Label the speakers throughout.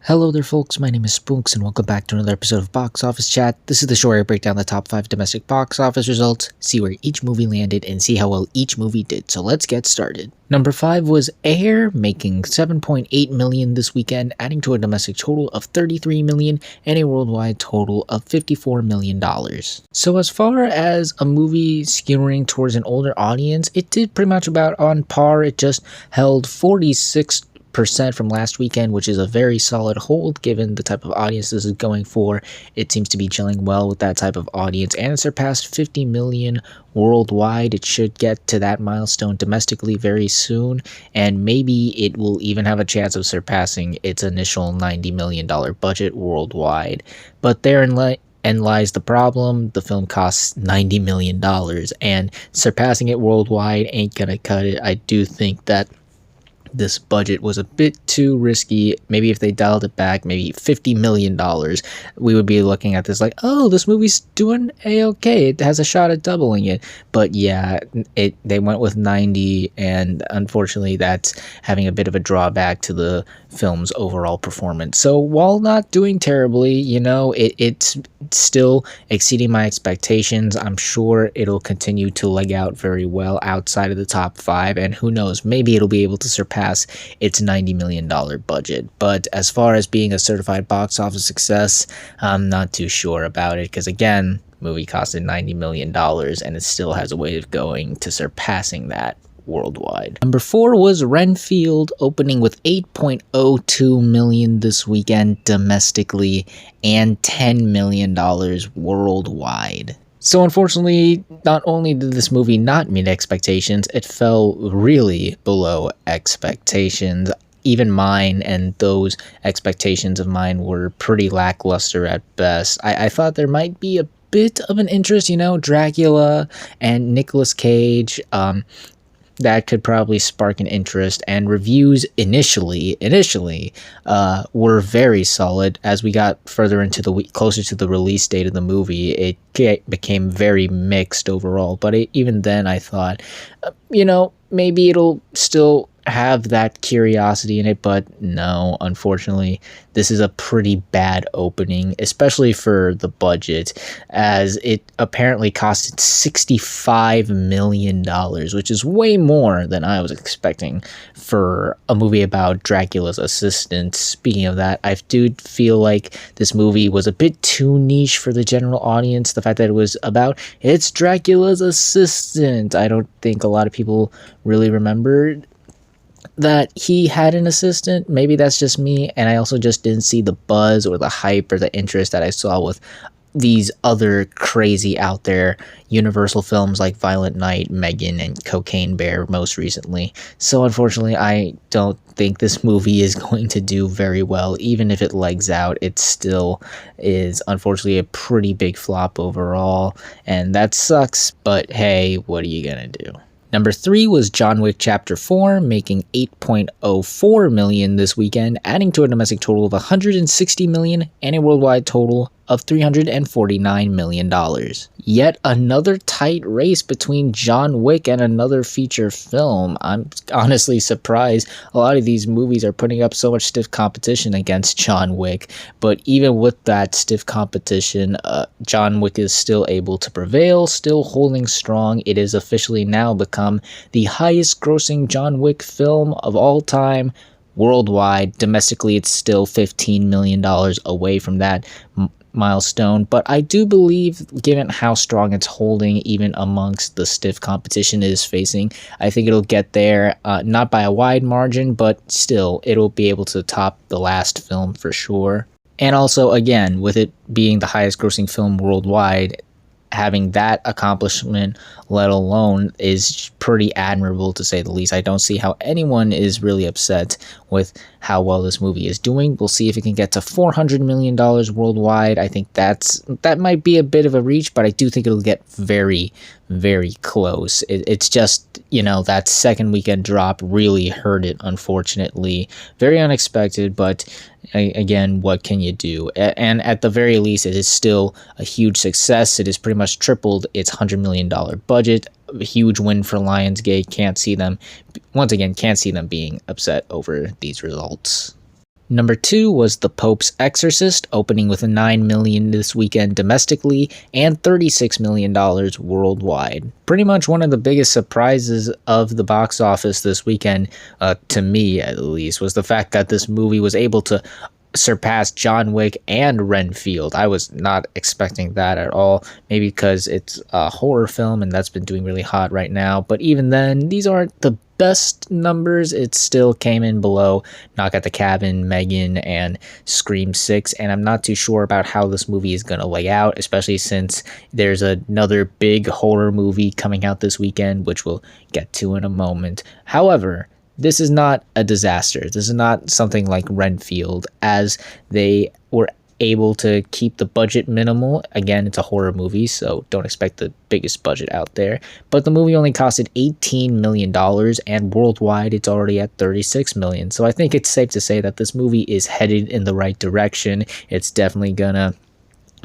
Speaker 1: Hello there folks, my name is Spoonks and welcome back to another episode of Box Office Chat. This is the show where I break down the top 5 domestic box office results, see where each movie landed, and see how well each movie did. So let's get started. Number 5 was Air, making $7.8 million this weekend, adding to a domestic total of $33 million and a worldwide total of $54 million. So as far as a movie skewing towards an older audience, it did pretty much about on par. It just held 46% from last weekend, which is a very solid hold given the type of audience this is going for. It seems to be gelling well with that type of audience, and it surpassed 50 million worldwide. It should get to that milestone domestically very soon, and maybe it will even have a chance of surpassing its initial $90 million budget worldwide. But therein lies the problem. The film costs $90 million, and surpassing it worldwide ain't gonna cut it. I do think that this budget was a bit too risky. Maybe if they dialed it back, maybe $50 million, we would be looking at this like, oh, this movie's doing a-okay. It has a shot at doubling it. But yeah, they went with 90, and unfortunately that's having a bit of a drawback to the film's overall performance. So while not doing terribly, it's still exceeding my expectations. I'm sure it'll continue to leg out very well outside of the top 5, and who knows, maybe it'll be able to surpass its $90 million budget. But as far as being a certified box office success, I'm not too sure about it, because again, movie costed $90 million and it still has a way of going to surpassing that worldwide. Number 4 was Renfield, opening with $8.02 million this weekend domestically and $10 million worldwide. So unfortunately, not only did this movie not meet expectations, it fell really below expectations. Even mine, and those expectations of mine were pretty lackluster at best. I thought there might be a bit of an interest, Dracula and Nicolas Cage, that could probably spark an interest, and reviews initially were very solid. As we got further into the week, closer to the release date of the movie, it became very mixed overall. But even then, I thought, maybe it'll still have that curiosity in it, but no, unfortunately, this is a pretty bad opening, especially for the budget, as it apparently costed $65 million, which is way more than I was expecting for a movie about Dracula's assistant. Speaking of that, I do feel like this movie was a bit too niche for the general audience. The fact that it was about, it's Dracula's assistant. I don't think a lot of people really remembered that he had an assistant. Maybe that's just me, and I also just didn't see the buzz or the hype or the interest that I saw with these other crazy out there Universal films like Violent Night, Megan, and Cocaine Bear most recently. So unfortunately, I don't think this movie is going to do very well. Even if it legs out, it still is unfortunately a pretty big flop overall, and that sucks, but hey, what are you gonna do? Number 3 was John Wick Chapter 4, making $8.04 million this weekend, adding to a domestic total of $160 million and a worldwide total of $349 million. Yet another tight race between John Wick and another feature film. I'm honestly surprised a lot of these movies are putting up so much stiff competition against John Wick, but even with that stiff competition, John Wick is still able to prevail, still holding strong. It is officially now become the highest grossing John Wick film of all time worldwide. Domestically, it's still $15 million away from that milestone, but I do believe, given how strong it's holding even amongst the stiff competition it is facing, I think it'll get there, not by a wide margin, but still it'll be able to top the last film for sure. And also, again, with it being the highest grossing film worldwide, having that accomplishment let alone is pretty admirable, to say the least. I don't see how anyone is really upset with how well this movie is doing. We'll see if it can get to $400 million worldwide. I think that might be a bit of a reach, but I do think it'll get very, very close. It's just, that second weekend drop really hurt it, unfortunately. Very unexpected, but again, what can you do? And at the very least, it is still a huge success. It has pretty much tripled its $100 million budget. A huge win for Lionsgate. Can't see them being upset over these results. Number 2 was The Pope's Exorcist, opening with $9 million this weekend domestically and $36 million worldwide. Pretty much one of the biggest surprises of the box office this weekend, to me at least, was the fact that this movie was able to surpass John Wick and Renfield. I was not expecting that at all, maybe because it's a horror film and that's been doing really hot right now, but even then, these aren't the best numbers. It still came in below Knock at the Cabin, Megan, and Scream 6, and I'm not too sure about how this movie is going to lay out, especially since there's another big horror movie coming out this weekend, which we'll get to in a moment. However, this is not a disaster. This is not something like Renfield, as they were able to keep the budget minimal. Again, it's a horror movie, so don't expect the biggest budget out there. But the movie only costed $18 million, and worldwide it's already at $36 million. So I think it's safe to say that this movie is headed in the right direction. It's definitely gonna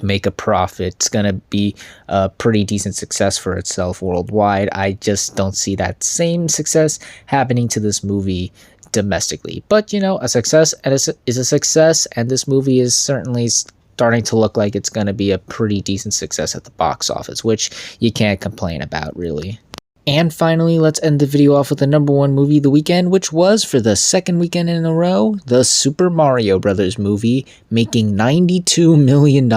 Speaker 1: make a profit. It's gonna be a pretty decent success for itself worldwide. I just don't see that same success happening to this movie domestically. But a success is a success, and this movie is certainly starting to look like it's gonna be a pretty decent success at the box office, which you can't complain about, really. And finally, let's end the video off with the number 1 movie of the weekend, which was, for the second weekend in a row, the Super Mario Bros. Movie, making $92 million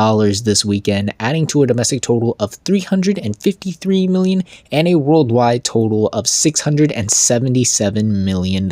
Speaker 1: this weekend, adding to a domestic total of $353 million and a worldwide total of $677 million.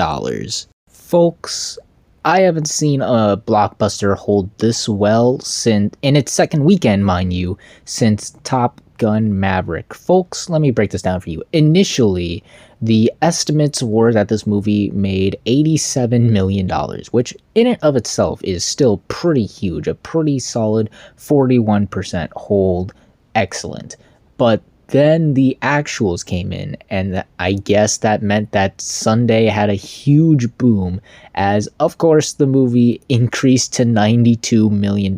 Speaker 1: Folks, I haven't seen a blockbuster hold this well since, in its second weekend, mind you, since Top Gun Maverick. Folks, let me break this down for you. Initially, the estimates were that this movie made $87 million, which in and of itself is still pretty huge, a pretty solid 41% hold. Excellent. But then the actuals came in, and I guess that meant that Sunday had a huge boom, as of course the movie increased to $92 million,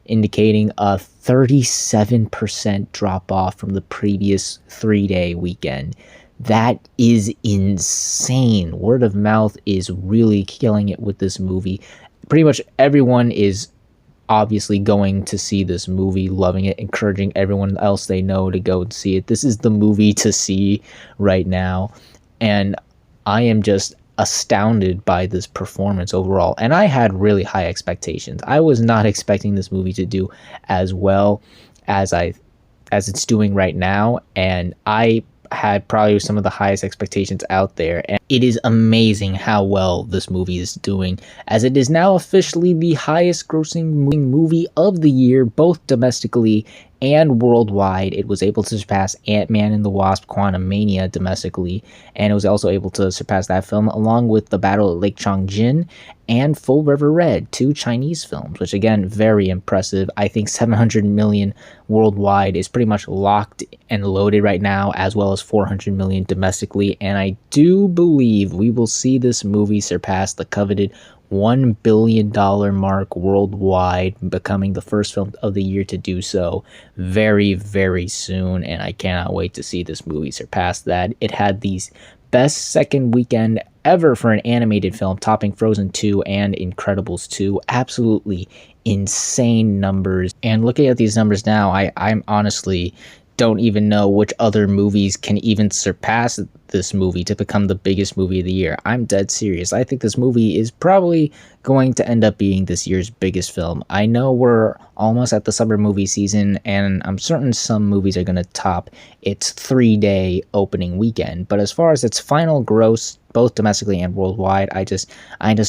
Speaker 1: indicating a 37% drop off from the previous 3-day weekend. That is insane. Word of mouth is really killing it with this movie. Pretty much everyone is obviously going to see this movie, loving it, encouraging everyone else they know to go and see it. This is the movie to see right now, and I am just astounded by this performance overall, and I had really high expectations. I was not expecting this movie to do as well as it's doing right now, and I had probably some of the highest expectations out there, and it is amazing how well this movie is doing, as it is now officially the highest grossing movie of the year, both domestically and worldwide. It was able to surpass Ant-Man and the Wasp: Quantumania domestically, and it was also able to surpass that film along with The Battle at Lake Changjin and Full River Red, 2 Chinese films, which again, very impressive. I think 700 million worldwide is pretty much locked and loaded right now, as well as 400 million domestically, and I do believe we will see this movie surpass the coveted $1 billion mark worldwide, becoming the first film of the year to do so very, very soon, and I cannot wait to see this movie surpass that. It had the best second weekend ever for an animated film, topping Frozen 2 and Incredibles 2. Absolutely insane numbers, and looking at these numbers now, I'm honestly don't even know which other movies can even surpass this movie to become the biggest movie of the year. I'm dead serious. I think this movie is probably going to end up being this year's biggest film. I know we're almost at the summer movie season, and I'm certain some movies are going to top its 3-day opening weekend, but as far as its final gross, both domestically and worldwide, I just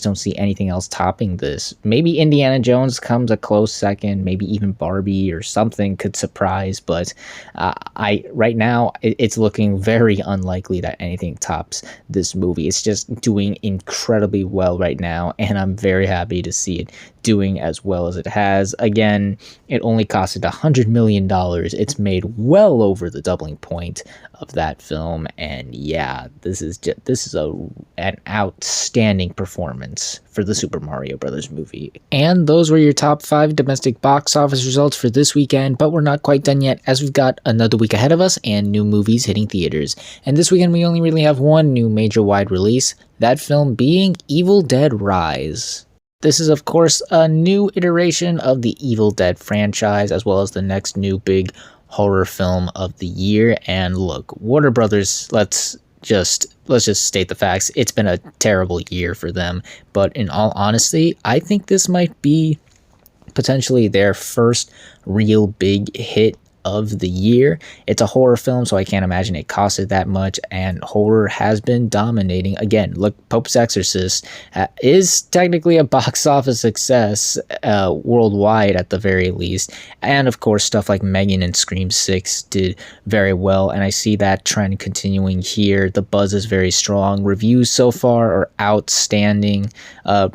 Speaker 1: don't see anything else topping this. Maybe Indiana Jones comes a close second, maybe even Barbie or something could surprise, but right now it's looking very unlikely that anything tops this movie. It's just doing incredibly well right now, and I'm very happy to see it doing as well as it has. Again, it only costed $100 million. It's made well over the doubling point of that film, and yeah, this is an outstanding performance for the Super Mario Bros. Movie. And those were your top 5 domestic box office results for this weekend, but we're not quite done yet, as we've got another week ahead of us and new movies hitting theaters. And this weekend we only really have one new major wide release, that film being Evil Dead Rise. This is, of course, a new iteration of the Evil Dead franchise, as well as the next new big horror film of the year. And look, Warner Brothers, let's just state the facts. It's been a terrible year for them, but in all honesty, I think this might be potentially their first real big hit of the year. It's a horror film, so I can't imagine it costed that much, and horror has been dominating. Again, look, Pope's Exorcist is technically a box office success worldwide at the very least, and of course stuff like Megan and Scream 6 did very well, and I see that trend continuing here. The buzz is very strong. Reviews so far are outstanding.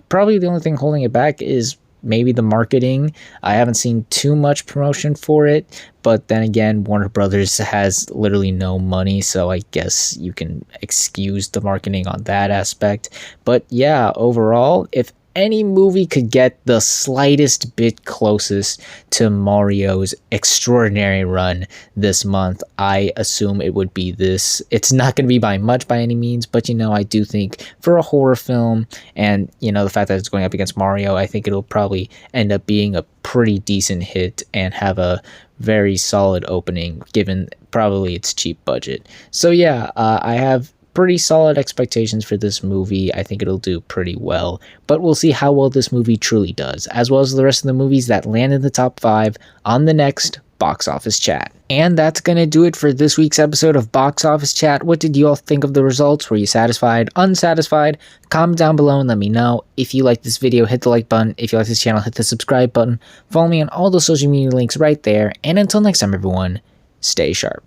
Speaker 1: Probably the only thing holding it back is maybe the marketing. I haven't seen too much promotion for it, but then again, Warner Brothers has literally no money, so I guess you can excuse the marketing on that aspect. But yeah, overall, if any movie could get the slightest bit closest to Mario's extraordinary run this month, I assume it would be this. It's not going to be by much by any means, but I do think for a horror film and the fact that it's going up against Mario, I think it'll probably end up being a pretty decent hit and have a very solid opening given probably its cheap budget. So yeah, I have pretty solid expectations for this movie. I think it'll do pretty well, but we'll see how well this movie truly does, as well as the rest of the movies that land in the top 5 on the next Box Office Chat. And that's gonna do it for this week's episode of Box Office Chat. What did you all think of the results? Were you satisfied, unsatisfied? Comment down below and let me know. If you like this video, hit the like button. If you like this channel, hit the subscribe button. Follow me on all the social media links right there. And until next time, everyone, stay sharp.